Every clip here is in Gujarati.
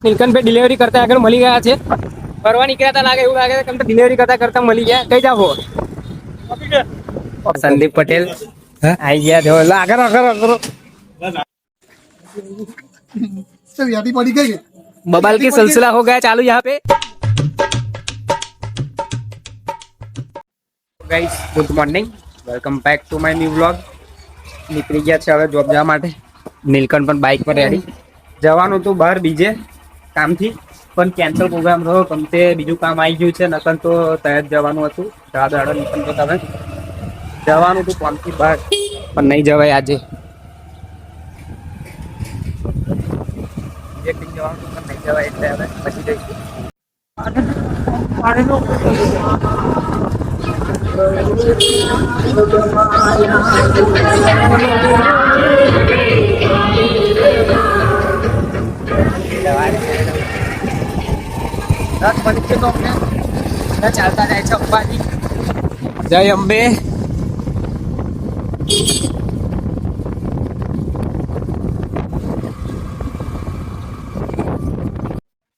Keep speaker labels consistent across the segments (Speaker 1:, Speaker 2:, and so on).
Speaker 1: નીલકંઠ ભાઈ ડિલિવરી કરતા આગળ મળી ગયા છે. ફરવા નીકળ્યા હતા લાગે, એવું લાગે છે કે ડિલિવરી કરતા કરતા મળી ગયા. કઈ જાવ સંદીપ પટેલ आई गया जो अगर अगर अगर
Speaker 2: यादी पड़ी गई
Speaker 1: बबाल के सिलसिला हो गया चालू यहाँ पे. Guys good morning, welcome back to my new vlog. નીકળી ગયા છે હવે જોબ જવા માટે. નીલકંઠ પણ બાઇક પર રેડી. જવાનું હતું બહાર બીજે કામથી, પણ કેન્સલ પ્રોગ્રામ રહ્યો. કેમ તે બીજું કામ આવી ગયું છે. નકર તો તૈયાર જવાનું હતું. દાડો નીકળતો તમે જવાનું હતું કામથી બહાર, પણ નહીં જવાય આજે. જવાનું પણ નહીં જવાય એટલે હવે પછી જઈશું. ચાલતા જાય છે અંબાજી. જય અંબે.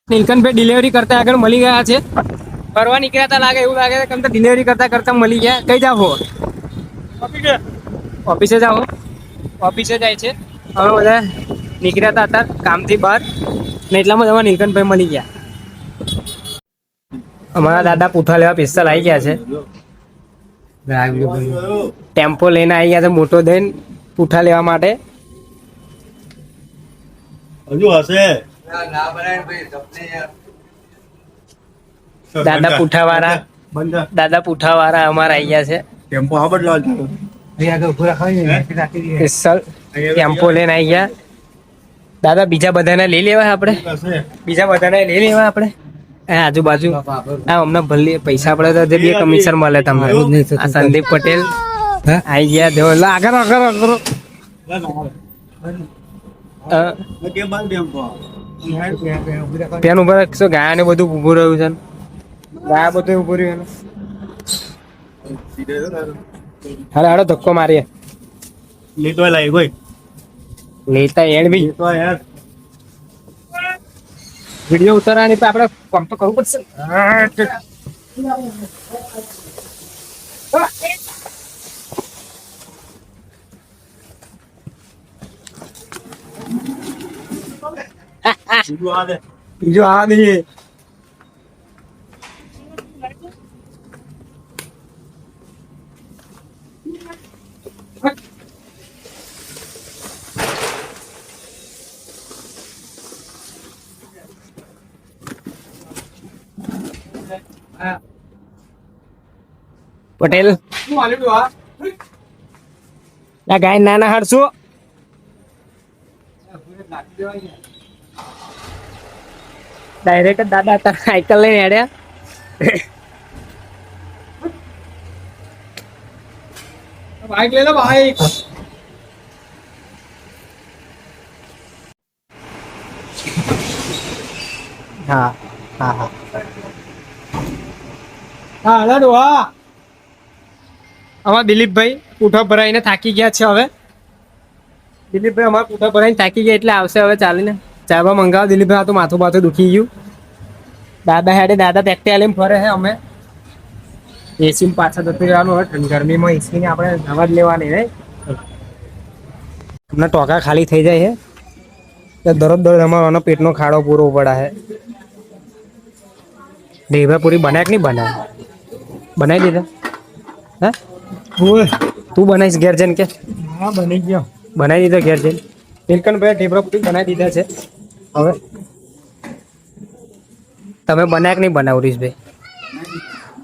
Speaker 1: નીલકંઠભાઈ ડિલિવરી કરતા આગળ મળી ગયા છે. ફરવા નીકળ્યા હતા લાગે, એવું લાગે છે કે ડિલિવરી કરતા કરતા મળી ગયા. કઈ જાવ ઓફિસે જાઓ. ઓફિસે જાય છે. હવે બધા નીકળ્યા હતા અત્યારે કામથી બહાર ને એટલામાં જ અમારા નીલકંઠભાઈ મળી ગયા. અમારા દાદા પૂઠા લેવા પિસ્તલ આવી ગયા છે. ટેમ્પો લઈને આવી ગયા છે મોટો દઈને પૂઠા લેવા માટે.
Speaker 3: હજુ હશે
Speaker 1: દાદા પૂઠા વાળા, દાદા પૂઠા વાળા અમારા આવી ગયા છે.
Speaker 3: ટેમ્પો આ બદલાવ
Speaker 1: પિસ્તલ ટેમ્પો લઈને આવી ગયા. દાદા બીજા બધાને લઈ લેવા આપણે, બીજા બધાને લઈ લેવા આપણે. આજુબાજુ અમને ભલે પૈસા પડે તો બે કમિશન મળે તમને. આ સંદીપ પટેલ આવી ગયા જો આગળ આગળ આગળ. પેન ઉપર શું ગાયા ને બધું ઉભું રહ્યું છે. ગાયા બધું ઉભું રહ્યું. હારે હાડો ધક્કો મારીએ.
Speaker 3: લેતો લાવી કોઈ
Speaker 1: લેતા એડ બી વિડીયો ઉતારવાની તો આપણે કામ તો કરવું પડશે. બીજું આ નહીં. પટેલ આ ગાય નાના હાડશો. ડાયરેક્ટ દાદા હતા સાયકલ લઈને હેડ્યા. બાઈક લઈ લો બાઈક. હા હા હા હા લાડુ હા. અમારા દિલીપભાઈ પૂઠો ભરાઈને થાકી ગયા છે. હવે દિલીપભાઈ અમારા પૂઠો ભરાઈને થાકી ગયા એટલે આવશે હવે ચાલીને. ચાબા મંગાવો દિલીપભાઈ. આ તો માથું બાથું દુખી ગયું. દાદા હેડે દાદા ટેક્ટર લઈને ફરે છે. અમે એસીમાં પાછા જતું રહેવાનું હોય. ગરમીમાં એસીને આપણે દવા જ લેવાની રહે. અમને ટોકા ખાલી થઈ જાય છે. દરરોજ દરરોજ અમારો પેટનો ખાડો પૂરો પડે છે. દેવા પૂરી બનાય કે નહીં બનાય? બનાવી દીધા હે? તું બનાવીશ ઘેર જઈને કે? હા બની ગયો. બનાવી દીધો ઘેર જઈને. નીલકંઠભાઈ ઢેબરા પૂરી બનાવી દીધા છે. હવે તમે બનાય કે નહીં બનાવો? રીશભાઈ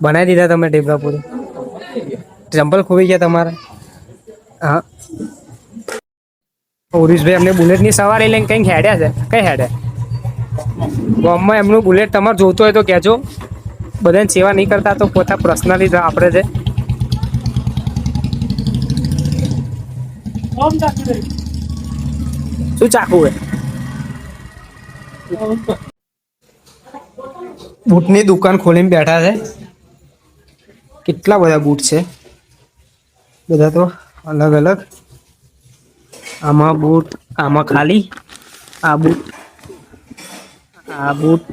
Speaker 1: બનાવી દીધા તમે ઢેબરા પૂરી? ચંપલ ખોવી ગયા તમારા? હા ઉરીશભાઈ અમને બુલેટની સવારી લઈને કંઈક હેડ્યા છે. કઈ હેડ્યા? ગામમાં એમનું બુલેટ તમારે જોતું હોય તો કહેજો. બધાને સેવા નહીં કરતા તો પોતા પર્સનલી આપણે છે. શું ચાકુ હે? બૂટની દુકાન ખોલીને બેઠા છે. કેટલા બધા બૂટ છે, બધા તો અલગ અલગ. આમાં બૂટ, આમાં ખાલી, આ બૂટ, આ બૂટ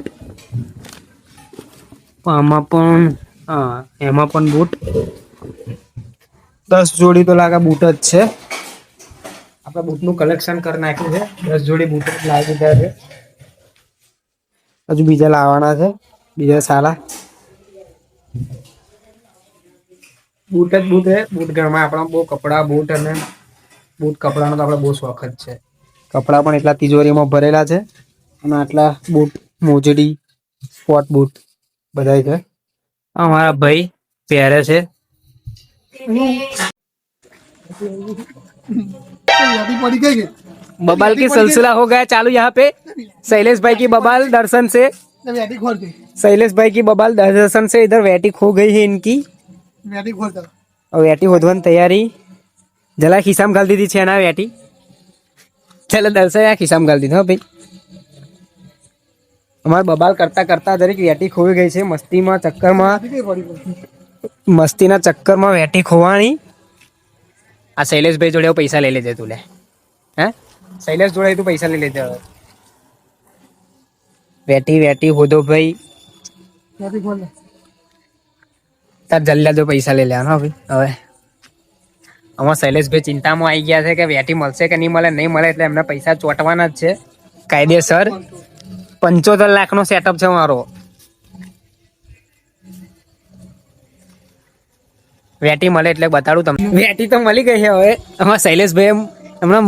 Speaker 1: આમાં પણ હા એમાં પણ બૂટ 10 જોડી તો લાગે બૂટ જ છે. આપણે બૂટનું કલેક્શન કરી નાખ્યું છે. 10 જોડી બૂટ જ લાવી દીધા છે. હજુ બીજા લાવવાના છે, બીજા સારા બૂટ જ બૂટ છે. બૂટ ઘરમાં આપણા બહુ કપડા બૂટ અને બૂટ કપડાનો તો આપણે બહુ શોખ જ છે. કપડા પણ એટલા તિજોરીમાં ભરેલા છે અને આટલા બૂટ મોજડી સ્પોટ બૂટ બધા છે. અમારા ભાઈ પહેરે છે.
Speaker 2: यादी पड़ी गई है
Speaker 1: बबाल की सिलसिला हो गया चालू यहाँ पे. शैलेश भाई की बबाल दर्शन से
Speaker 2: यादी खोल दे
Speaker 1: शैलेश भाई की बबाल दर्शन से इधर वैटी खो गई है इनकी.
Speaker 2: यादी खोल दे
Speaker 1: और वैटी होदવાની तैयारी जला खिसाम घाल दी थी छे ना वैटी. चलो दर्शन यहाँ खिसाम घाल दी थी भाई. हमारे बबाल करता करता जरीक वेटी खोई गई છે મસ્તીમાં ચક્કરમાં.
Speaker 2: यादी कई पड़ी गई
Speaker 1: મસ્તીના ચક્કરમાં વેટી ખોવાણી. આ શૈલેષભાઈ જોડે પૈસા લઈ લેજે તું લે. હે શૈલેષ જોડે તું પૈસા લઈ લેજે હવે. વેટી વેટી હોદો ભાઈ
Speaker 2: यादी खोल दे
Speaker 1: તાર જલ્દી જો પૈસા લઈ લેવાના ભાઈ. હવે અમારા શૈલેષભાઈ ચિંતામાં આવી ગયા છે કે વેટી મળશે કે નહીં મળે એટલે એમને પૈસા ચોંટવાના જ છે કાયદેસર. 75 લાખનો સેટઅપ છે મારો. વેટી મળે એટલે બતાડું તમને. વેટી તો મળી ગઈ છે હવે. અમારા શૈલેષભાઈ હમણાં